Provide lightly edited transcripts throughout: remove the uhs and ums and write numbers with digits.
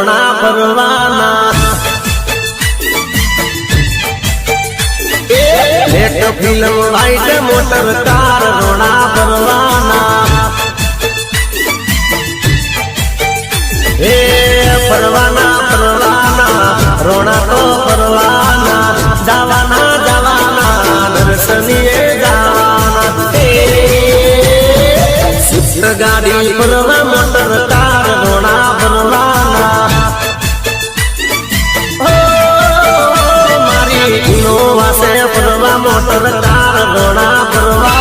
रोना परवाना late film white motor car रोना परवाना परवाना परवाना रोना तो परवाना जावाना जावाना दर्शनीय जावाना स्विफ्ट गाड़ी परवा मोटर कार रोना परवाना मारी इनोवा से परवा मोटर कार रोना परवाना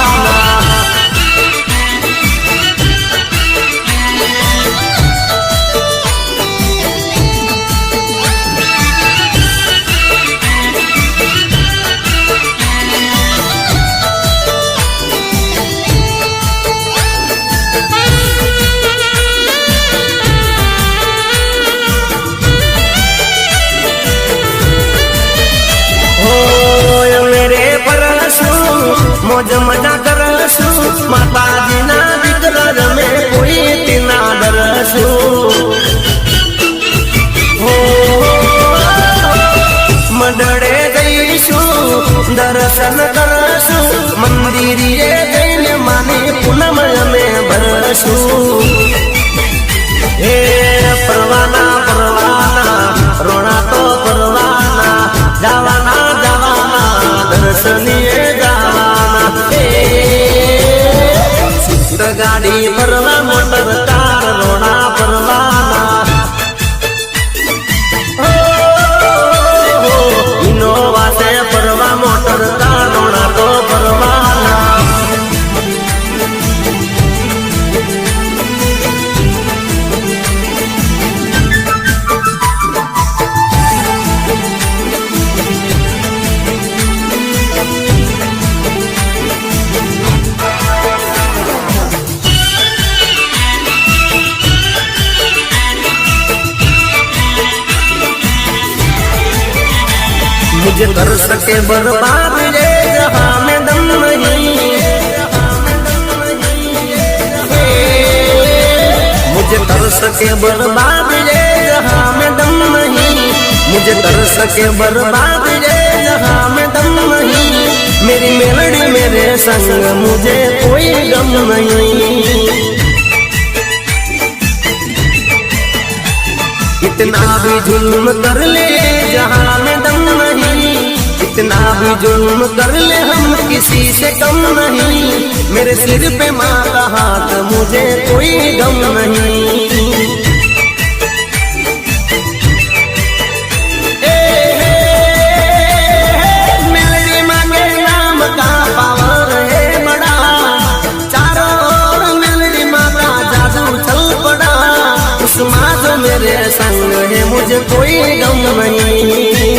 मौज मजा करसू माताजी ना दीकरा में कोई तीना डरसू हो मडड़े जईसू दर्शन करसू मंदिरिये जैन माने पूनम में बरसू हे परवाना परवाना रोना तो परवाना जावाना जावाना दर्शनीय गाड़ी परवा मोटर कार रोना परवाना इनोवा से परवा मोटर कार रोना तो परवाना मुझे कर सके बर्बाद ये जहां में दम नहीं मुझे कर सके बर्बाद ये जहां में दम नहीं मुझे कर सके बर्बाद ये जहां में दम नहीं मेरी मेलड़ी मेरे संग मुझे कोई गम नहीं इतना भी जुल्म कर ले जहां में दम नहीं इतना भी जुल्म कर ले हम किसी से कम नहीं मेरे सिर पे माँ का हाथ मुझे कोई गम नहीं मेरी माँ के नाम का पावर है बड़ा चारों ओर मेरी माँ का जादू चल पड़ा उस माँ जो मेरे संग है मुझे कोई गम नहीं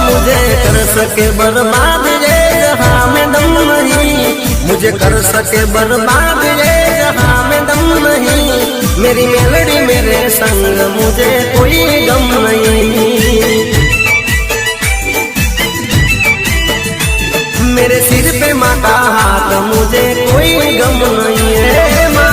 मुझे कर सके बर्बाद ये जहां में दम नहीं मुझे कर सके बर्बाद ये जहां में दम नहीं मेरी मेलड़ी मेरे संग मुझे कोई गम नहीं मेरे सिर पे माँ का हाथ मुझे कोई गम नहीं है माँ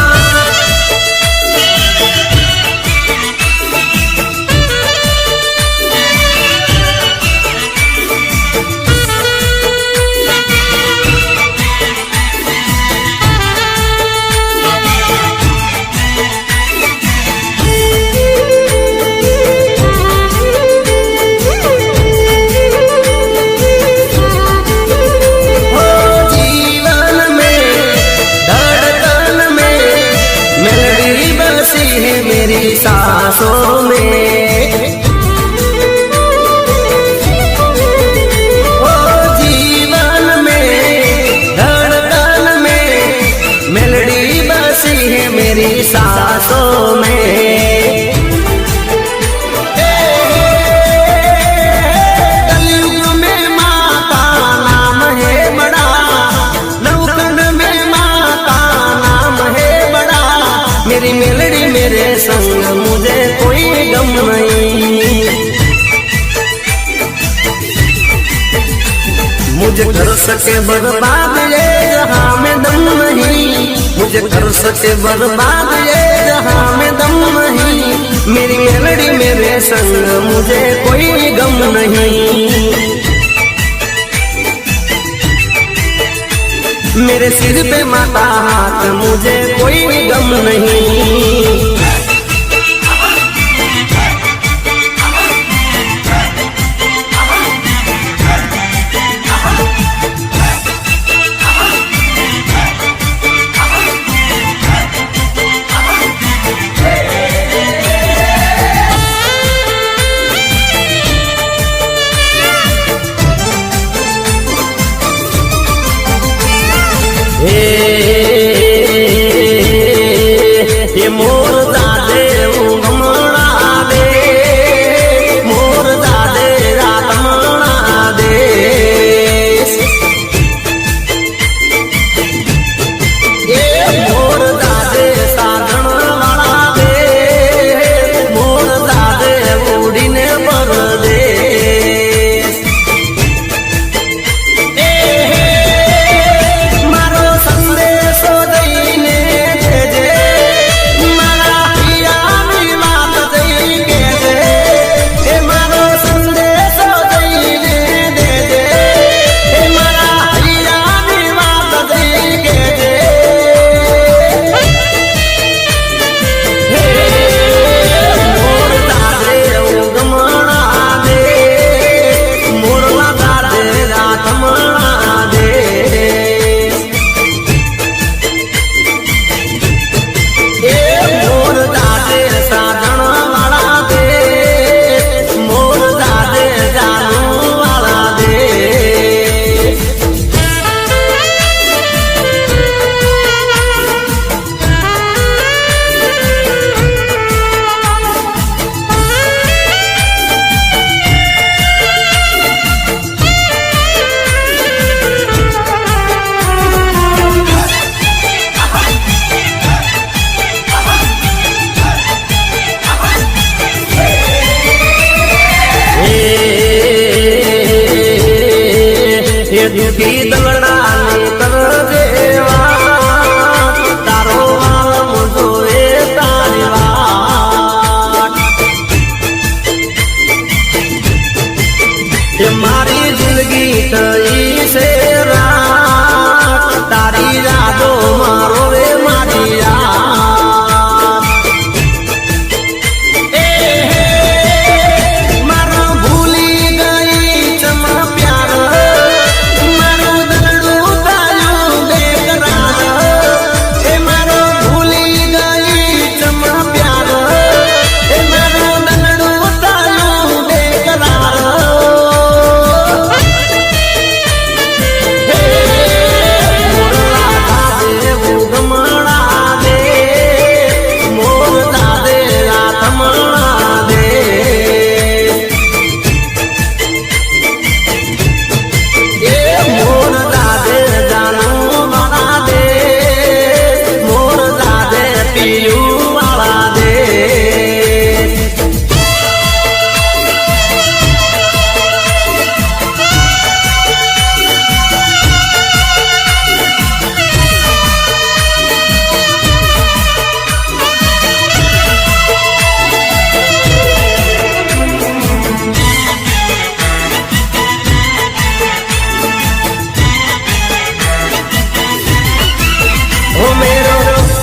सांसों में ओ जीवन में धड़कन में मेलडी बसी है मेरी सांसों में कलयुग में माँ का नाम है बड़ा नवखंड में माँ का नाम है बड़ा मेरी मेलडी मेरे संग मुझे कोई गम नहीं मुझे कर सके बर्बाद ये जहां में दम नहीं मुझे कर सके बर्बाद ये दम नहीं, मेरी मेलडी मेरे संग मुझे कोई गम नहीं। मेरे सिर पे माता हाथ मुझे कोई गम नहीं। ये मोर दादे उगमणा दे, मोर दादे रातमणा दे। ये मोर दादे साधन वाला दे, मोर दादे उड़ीने परदेश। दुखी दलड़ा कर देवा तारो वाल मुझे तारी वाट। ये मारी जिंदगी तई से रात, तारी यादो मारो रे मारी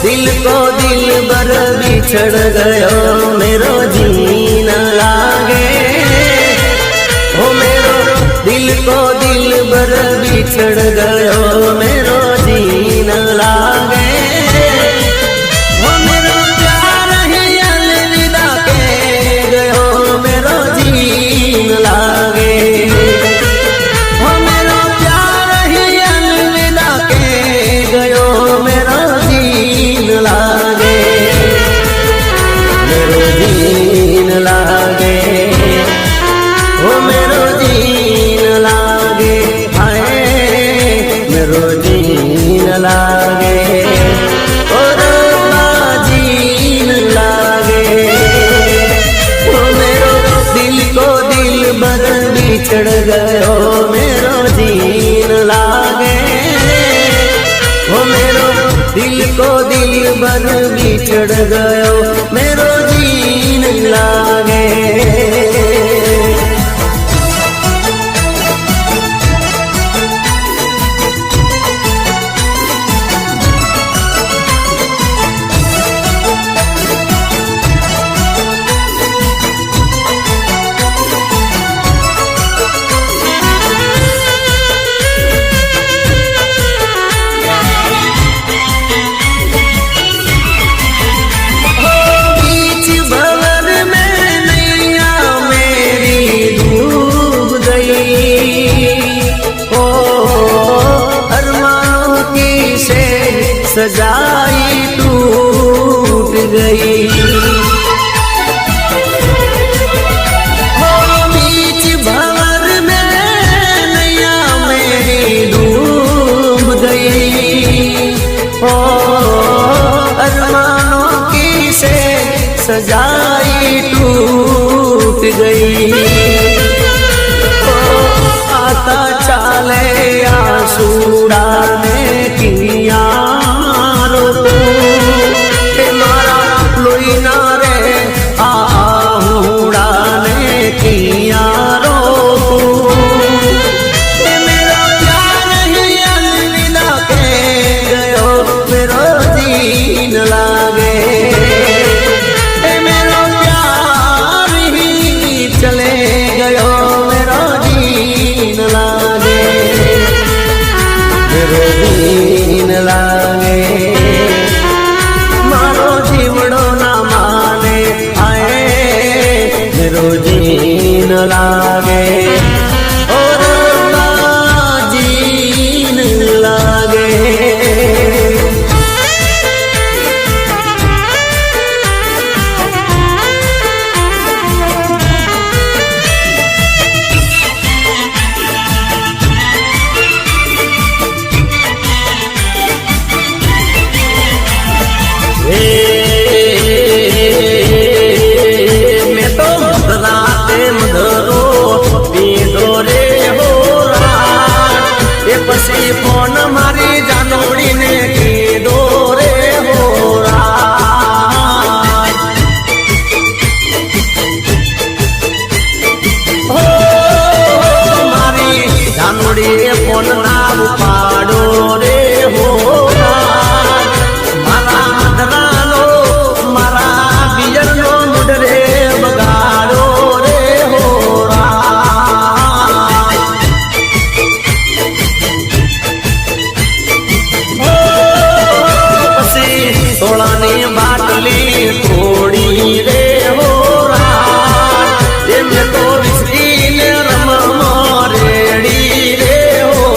दिल को दिल बर बिछड़ गयो मेरो जी न लागे। ओ मेरो दिल को दिल बर बिछड़ गयो मेरो जी न लागे। ओ मेरो प्यार ही अलविदा के गयो मेरो जी न लागे। ओ मेरो प्यार ही अलविदा के गयो मेरो लागे, मेरो जीन लागे, ओ मेरो जीन लागे, हाय मेरो जीन लागे, ओ रब्बा जीन लागे। ओ मेरो दिल को दिल बर बिछड़ गयो मेरो जीन लागे। ओ मेरो दिल को दिल बर बिछड़ चढ़ गयो मेरो जीन लागे। सजाई टूट गई हो बीच भंवर में नैया मेरी डूब गई हो अरमानों की से सजाई टूट गई हो आता चाले आंसू डालने किया लागे और जीन लागे। पसी फोन मारी जानोड़ी ने कीधो रे हो मारी जानोड़ी फोन ना उपाड़ो रे हो मारा मधरानो मारा बिजरनो मुडरे बगाड़ो रे हो सोलानी बाटली थोड़ी रे हो ये में तो विस्की ने रम मोरेड़ी रे हो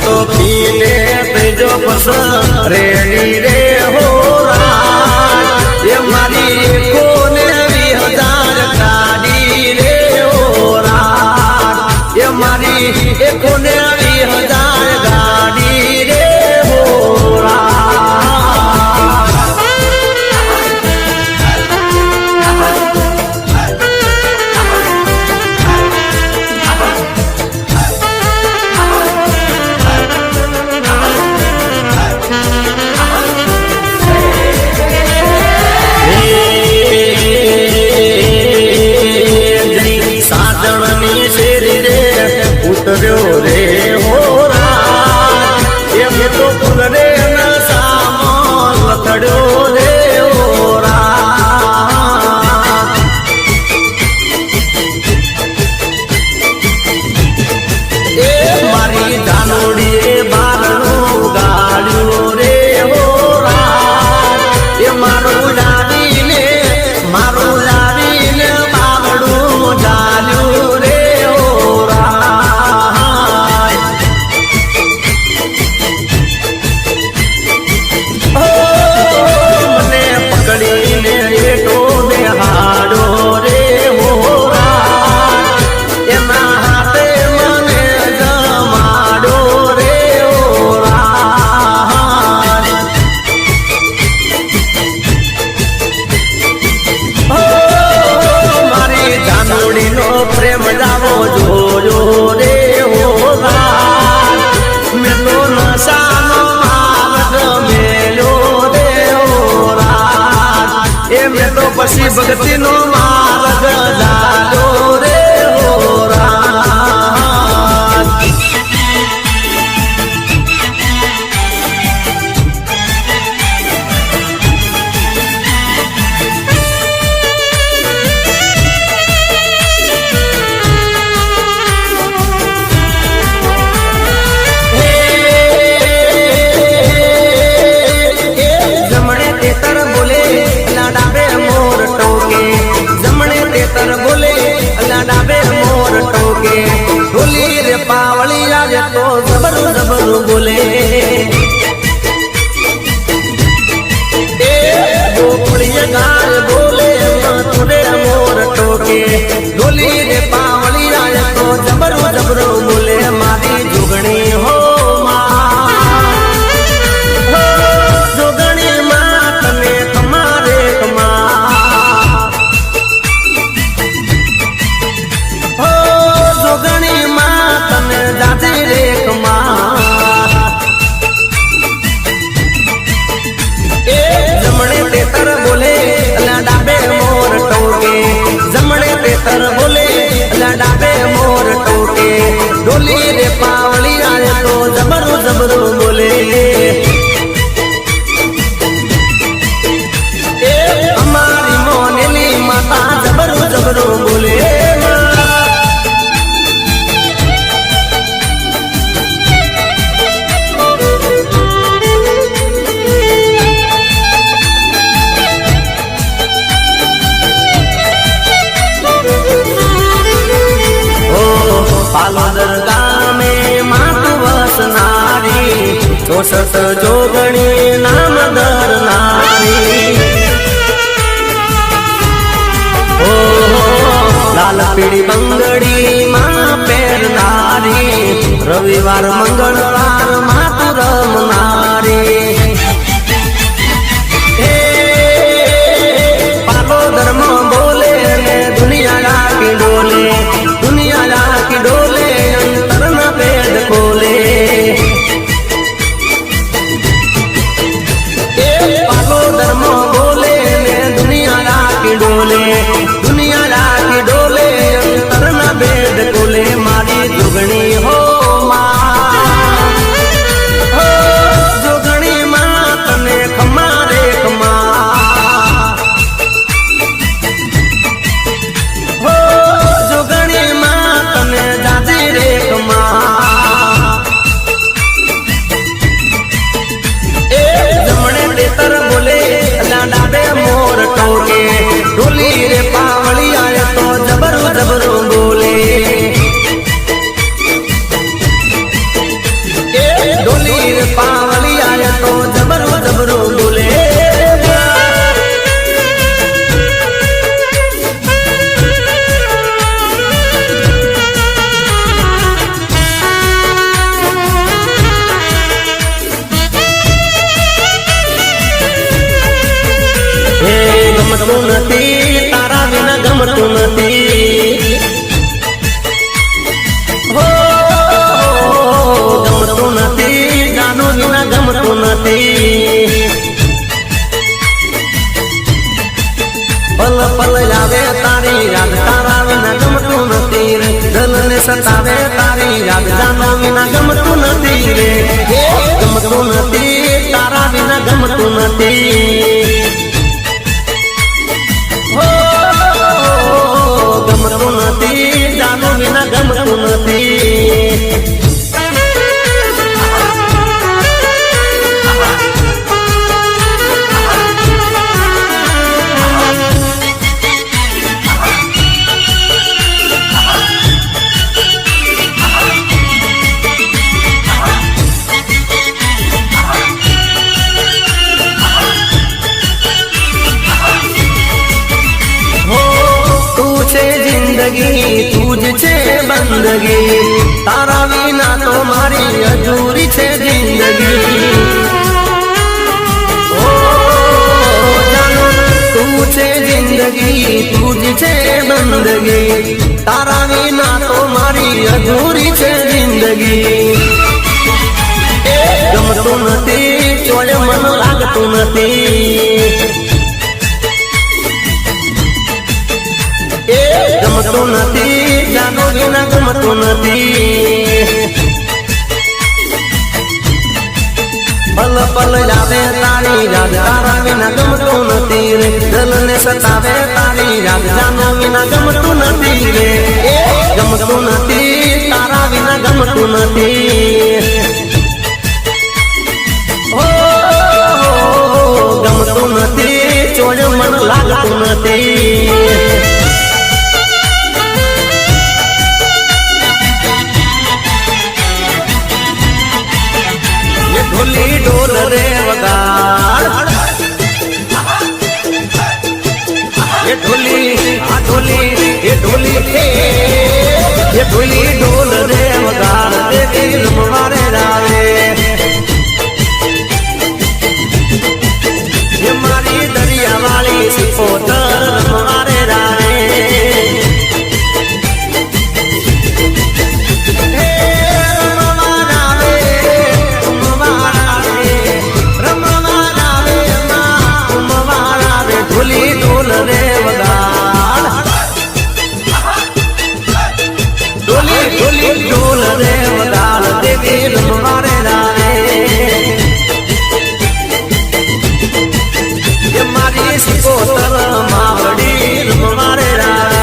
तो पीले पे जो बस रेडी रे हो ये मारी कोने 20,000 गाड़ी रे मारी 19,000 गाड़ी रे हो उतर्यो रे हो ये भी तो फुल रे न सामान लथड़ो रे हो मारी जानोड़ी बारणो गाड़ियो रे हो ये मारो लाड़ी ने बागड़ो डालियो रे हो ભક્તિ નો માર્ગ જાજો રે હોરાજ ढोली रे पावली आज तो जबरू जबरू बोले गोपड़ी गाय बोले तुरे मोर टोके ढोली रे पावली आज तो जबरू जबरू बोले मारी जुगणी हो जुगणी माँ तने तुम्हारे कमा जोगणी माँ तने जाती रे कमा जमणे तेतर बोले डाबे मोर टोके जमणे तेतर बोले डाबे मोर टोके ढोली रे पावली आए तो जबरू जबरू बोले हमारी मोनेली माता जबरू जबरू बोले पालोदर गामे मातु वसनारी 64 जोगणी नाम धरनारी लाल पीड़ी बंगड़ी माँ पेरनारी रविवार मंगलवार मातु रमनारी पालोदर में बोले दुनिया की डोले दुनिया की डोले अंतर न भेद खोले पालोदर में बोले दुनिया की डोले दुनिया की डोले अंतर न भेद खोले मारी जुगणी हो जुगणी माँ तने खमारे खमा जुगणी माँ तने जाती रे कमा जमणे तेतर बोले डाबे मोर टोके ढोली रे पावली आए तो जबरू जबरू बोले ढोली रे पावली आए तो जबरू जबरू बोले गमतू नथी तारा विना गमतू नथी हो गमतू नथी जानो विना गमतू नथी पल पल आवे तारी याद तारा विना गमतू नथी रे दिल ने सतावे तारी याद जानो विना गमतू नथी रे गमतू नथी तारा विना गमतू नथी गमतू नथी जानो विना गमतू नथी तुझ छे बंदगी तारा विना तो मारी अधूरी छे जिंदगी ओ जानो तू छे जिंदगी तुझ छे बंदगी तारा विना तो मारी अधूरी छे जिंदगी गमतू नथी चोळे मन लागतू नथी સતાવે તારી યાદ જાનો વિના ગમતું નથી રે ગમતું નથી તારા વિના ગમતું નથી ગમતું નથી ચોડ મન લાગતું નથી ઢોલી ઢોલ રે વગાડ એ ઢોલી આ ઢોલી એ ઢોલી એ ઢોલી ઢોલ રે વગાડ દેવી રમવારે રાવે એ મારી દરિયા વાળી સિકોતર રમવારે રાવે ઢોલી ઢોલ રે વગાડ ઢોલી ઢોલી ઢોલ રે વગાડ દેવી રમવારે રાવે એ મારી સિકોતર માવડી રમવારે રાવે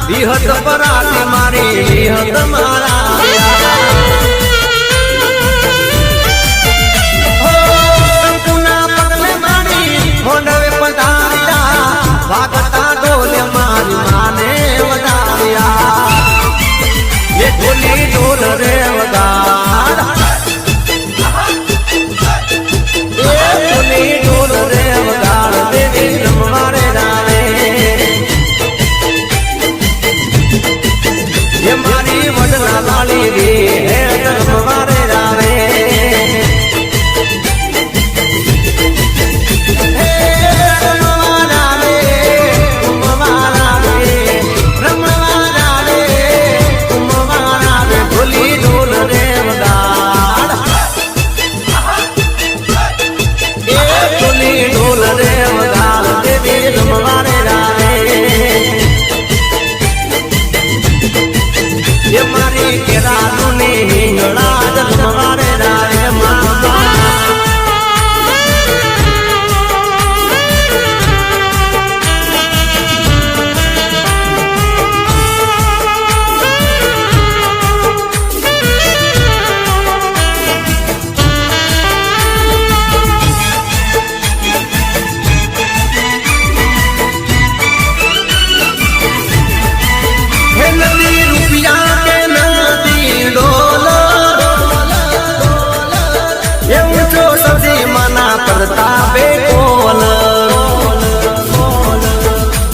વિહત પરાતી મારી વિહત મારા કંકુના પગલે મારી મોંડવે પધાર્યા વાગતા ઢોલે મારી માને વધાર્યા એ ઢોલી ઢોલ રે વગાડ એ ઢોલી ઢોલ રે વગાડ દેવી રમવારે રાવે ये मारी वडला वाली रे है रमवारे रावे हे रमवारा रे रमवारा रे ढोली ढोल रे वगाड़ ए ढोली ढोल रे वगाड़ देवी रमवारे रावे ये मारी केरा नुनी हिंगड़ा रमवारे रावे ताबे कोल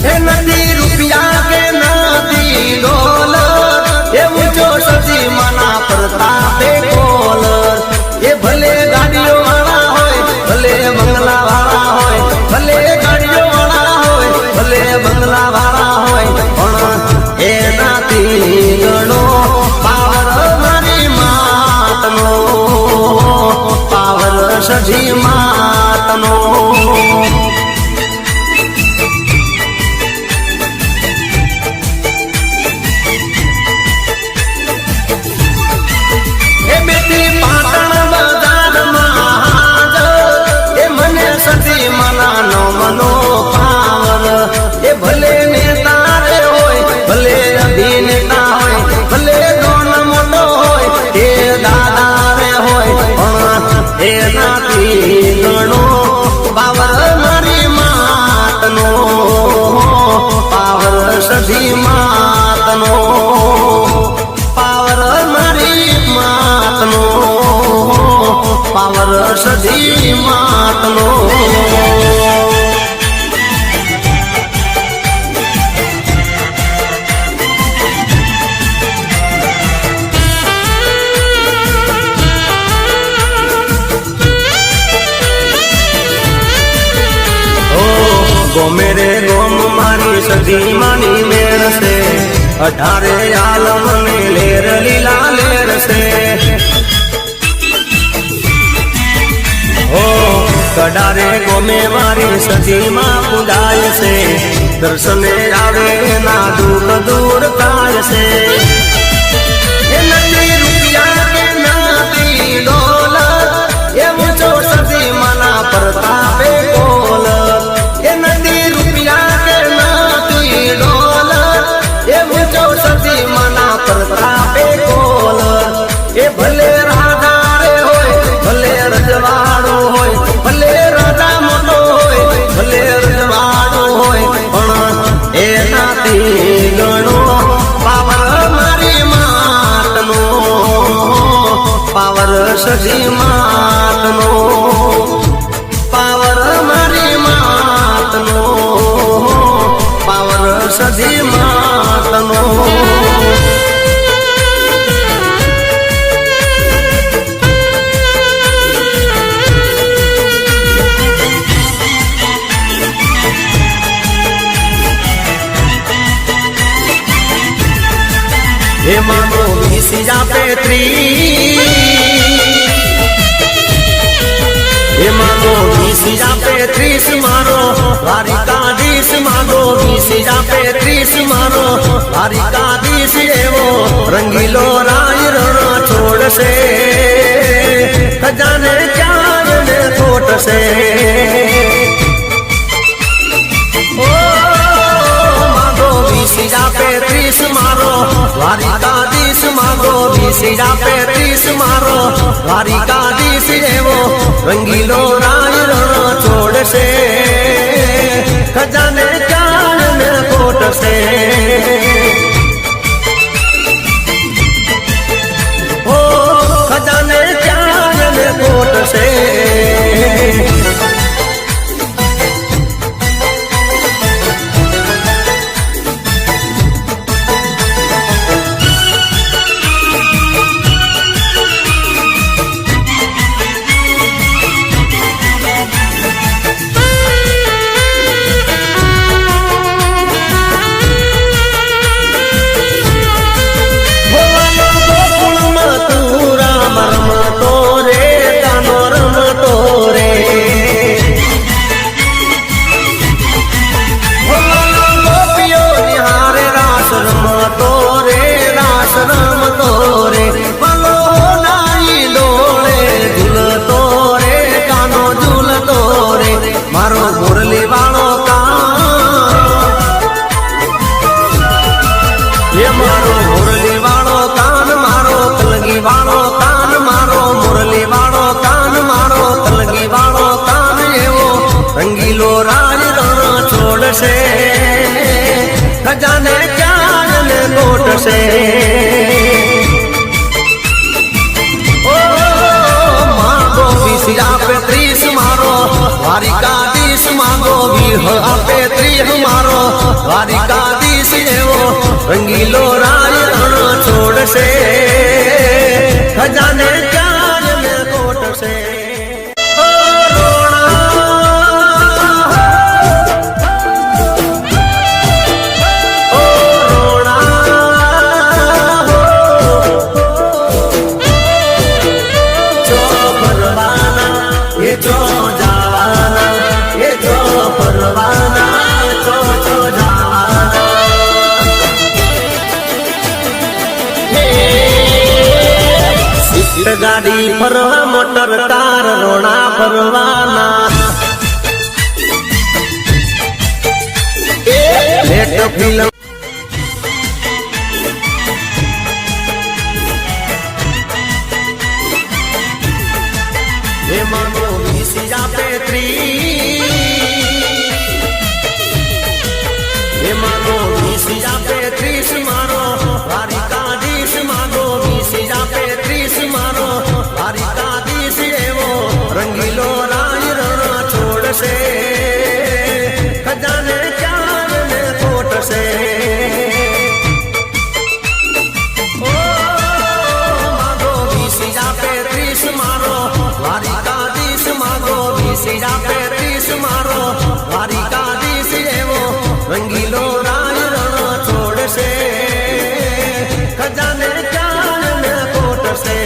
हे नदी रुपया के नदी डोल ये मुझो सजी मना प्रतापे कोल ये भले गाड़ियों वाला होय भले बंगला वाला होय भले गाड़ियों वाला होय भले बंगला वाला होय पण ए नाती गणो पावर मारी मातनो पावर सजी मातनो ए बेटी पाटण बजार महाज ए मने सजी मना नो मनो पावर ए भले नेता रे होय भले अभिनेता होय भले दोन मोटो होय ए दादा रे होय ए नाती गणो पावर मारी मातनो पावर सधी मातनो पावर मारी मातनो पावर सधी मातनो गो मेरे गोम मारी सजी मानी मेर से 18 आलम ने लेर लीला लेर से ઓ કડારે ગોમે મારી સજીમાં પૂજાય છે દર્શને આવે ના દુઃખ દૂર થાય છે એ નથી રૂપિયા કે નથી ડોલર એવું છો સજી માના પ્રતાપે બોલ એ નથી રૂપિયા કે નથી ડોલર એવું છો સજી માના પ્રતાપે બોલ એ ભલે રાજા રે હોય ભલે રજવાડો હોય ભલે રાજા મોટો હોય ભલે રજવાડો હોય પણ એનાથી ગણો પાવર મારી માતનો પાવર સજી માતનો પાવર મારી માતનો પાવર સજી માતનો हे मानो विसिया पेत्री हे मानो विसिया पेत्रीस मारो द्वारिकाधीश मानो विसिया पेत्रीस मारो द्वारिकाधीश एवो रंगीलो राय रण छोड़ से खजाने चार ने खोट से पेत्रीस मारो द्वारिकाधीश मागो विसिया पेत्रीस मारो द्वारिकाधीश एवो रंगीलो राय रण छोड़ से खजाने चार में कोट से ओ खजाने चार में कोट से रंगीलो राज रण छोड़ से खजाने चार ने कोट से ओ मांगो विसिया पेत्रीस मारो द्वारिकाधीश मांगो विहा पेत्रीस मारो द्वारिकाधीश एवो रंगीलो राज रण छोड़ से खजाने चार ने कोट से गाड़ी फरवा मोटर कार रोना फरवाना लेट फिल्म हे मानो विसिया पेत्री हे मानो विसिया पेत्रीस मारो द्वारिकाधीश मानो विसिया पेत्रीस मारो द्वारिकाधीश एवो रंगीलो राय रण छोड़ से खजाने चार ने कोट से ओ मागो विसिया पेत्रीस मारो द्वारिकाधीश मागो विसिया पेत्रीस मारो द्वारिकाधीश एवो रंगीलो राय रण छोड़ से खजाने चार ने कोट से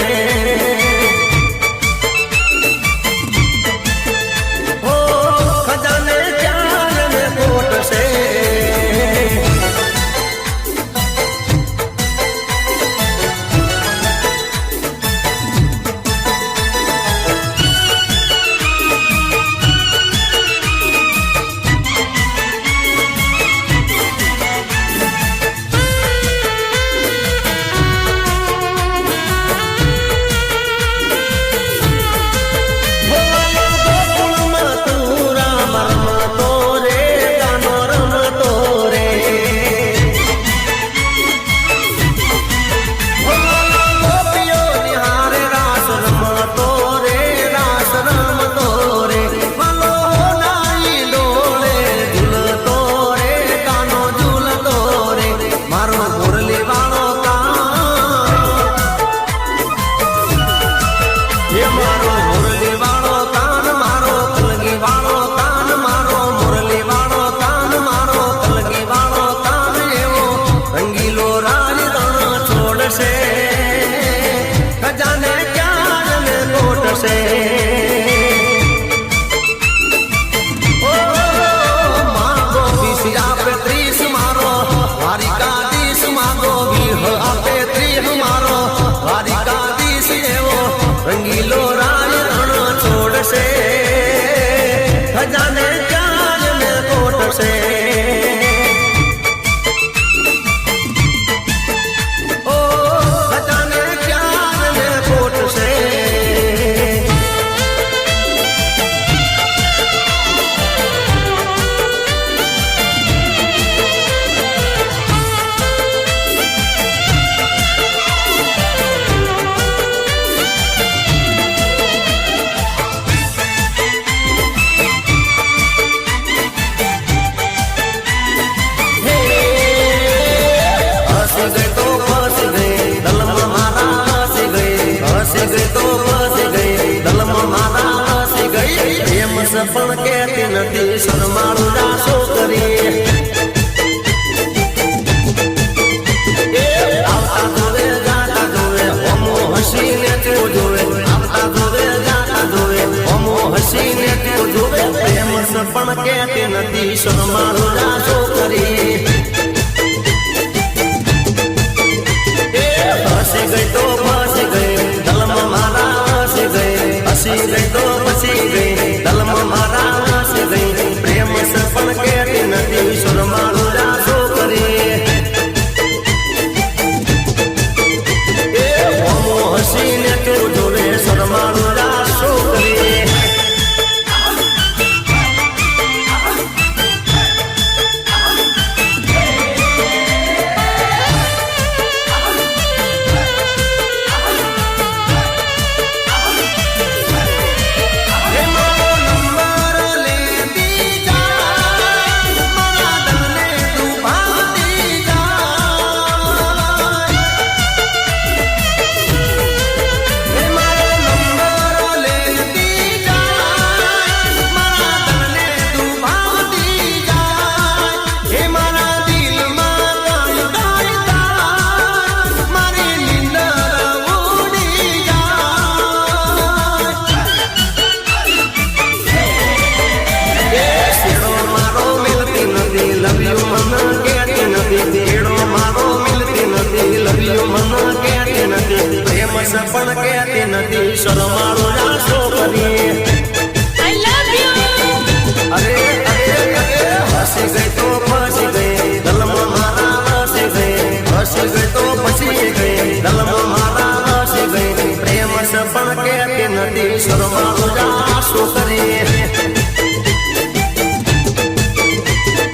શરમાળું જાશો કરી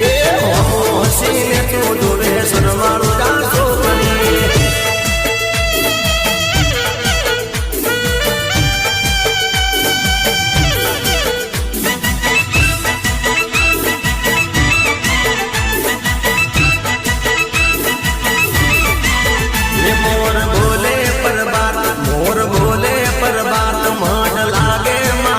એ હસીને તું જોડે શરમાળું જાશો કરી मोर बोले पर बात मोर बोले पर बात माट लागे मा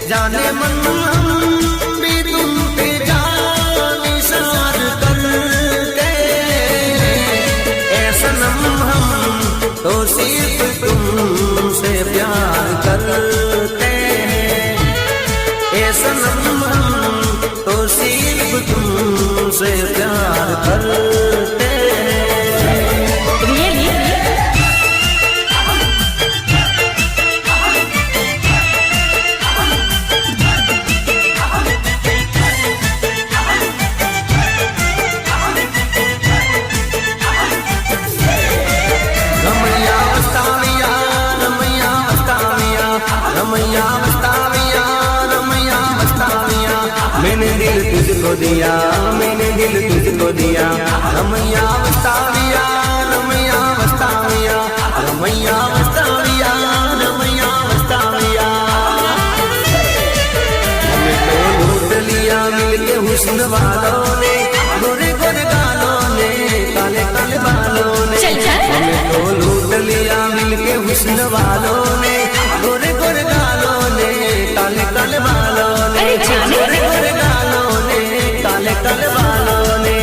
जाने मन हम भी तुम पे निसार करते ऐ सनम हम तो सिर्फ तुमसे प्यार करते ऐ सनम हम तो सिर्फ तुमसे प्यार करते मैंने दिल तुझको दिया मैंने दिल तुझको दिया रमैया वस्ताविया रमैया वस्ताविया रमैया वस्ताविया रमैया वस्ताविया हमें तो लूट लिया मिलके हुस्न वालों ने गोरे गोरे गालों ने काले काले बालों ने हमें तो लूट लिया मिलके हुस्न वालों ने गोरे गोरे गालों ने काले काले बालों ने गोरे गोरे गालों ने काले काले बालों ने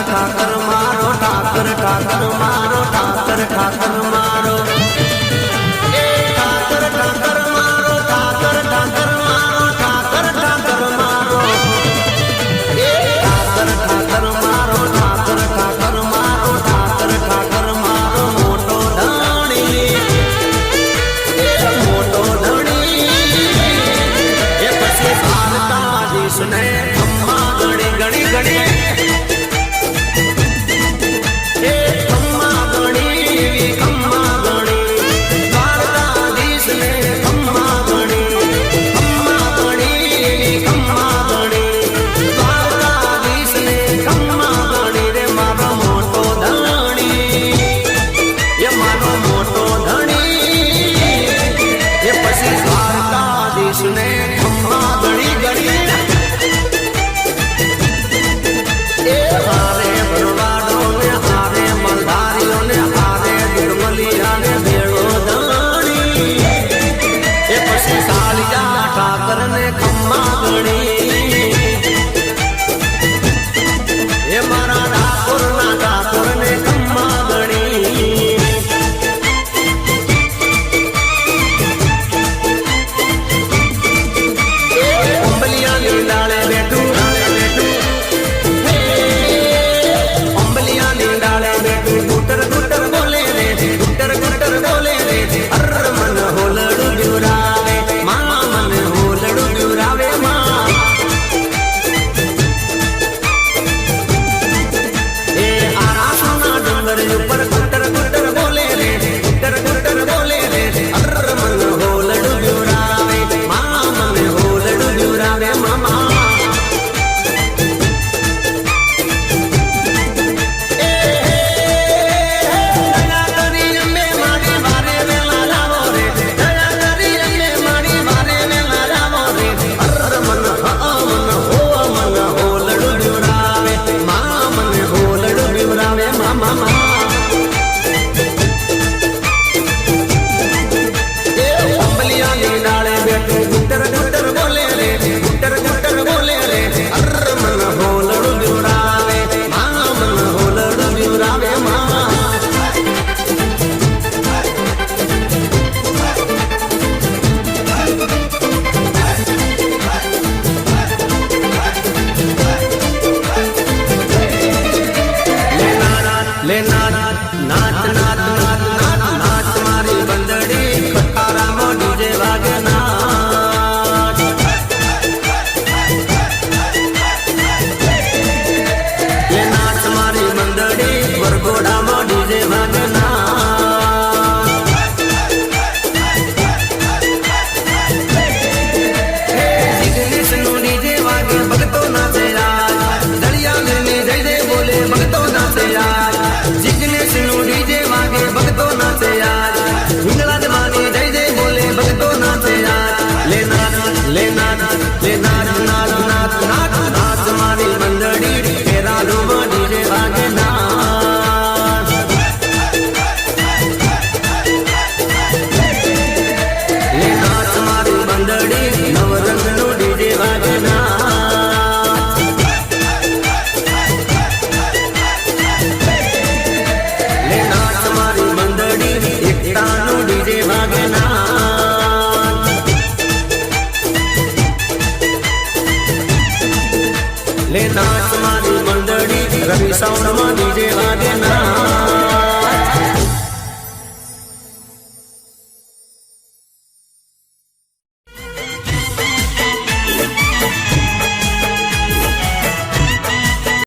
ઠાકર મારો ઠાકર ઠાકર મારો ઠાકર ઠાકર મારો ઠાકર ઠાકર મારો ઠાકર ઠાકર મારો ઠાકર ઠાકર મારો ઠાકર ઠાકર મારો ઠાકર ઠાકર મારો ઠાકર ઠાકર મારો મોટો ધણી એ પછી દ્વારકાધીશને ખમ્મા ગણી ગણી ગણી ले नाच नाच नाच नाच नाच नाच